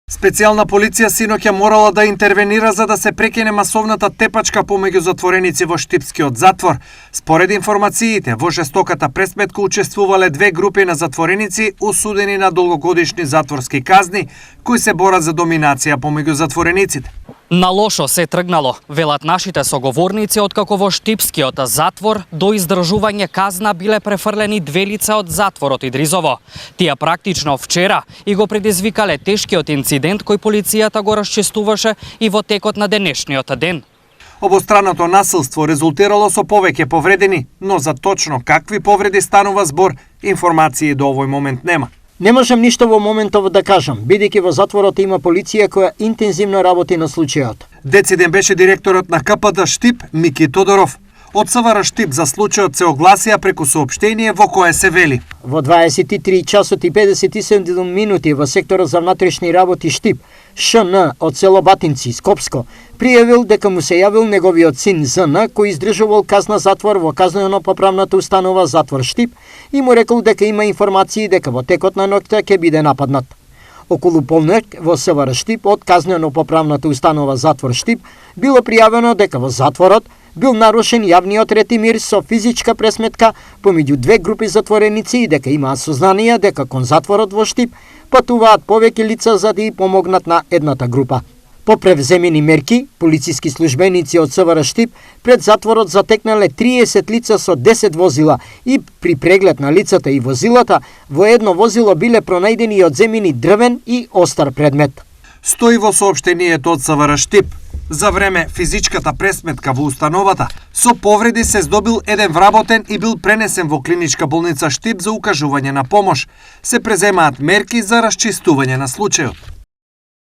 Специјална полиција синоќа морала да интервенира за да се прекине масовната тепачка помеѓу затвореници во Штипскиот затвор. Според информациите, во жестоката пресметка учествувале две групи на затвореници осудени на долгогодишни затворски казни, кои се борат за доминација помеѓу затворениците. На лошо се тргнало, велат нашите соговорници, откако во Штипскиот затвор до издржување казна биле префрлени две лица од затворот Идризово. Тие практично вчера и го предизвикале тешкиот инцидент кој полицијата го расчистуваше и во текот на денешниот ден. Обостраното насилство резултирало со повеќе повредени, но за точно какви повреди станува збор, информации до овој момент нема. Не можам ништо во моментов да кажам, бидејќи во затворот има полиција која интензивно работи на случајот. Дециден беше директорот на КПД Штип Мики Тодоров. Од СВР Штип за случајот се огласија преку соопштение во кое се вели: Во 23 часот и 57 минути во секторот за внатрешни работи Штип, ШН од село Батинци, Скопско, пријавил дека му се јавил неговиот син ЗН, кој издржувал казна затвор во казнено-поправната установа затвор Штип и му рекол дека има информации дека во текот на ноќта ќе биде нападнат. Околу полнок во СВР Штип од казнено-поправната установа затвор Штип било пријавено дека во затворот бил нарушен јавниот ред и мир со физичка пресметка помеѓу две групи затвореници и дека имаат сознанија дека кон затворот во Штип патуваат повеќе лица за да ја помогнат на едната група. По превземени мерки, полициски службеници од СВР Штип пред затворот затекнале 30 лица со 10 возила и при преглед на лицата и возилата во едно возило биле пронајдени и одземени дрвен и остар предмет. Стои во соопштението од СВР Штип. За време физичката пресметка во установата, со повреди се здобил еден вработен и бил пренесен во клиничка болница Штип за укажување на помош. Се преземаат мерки за расчистување на случајот.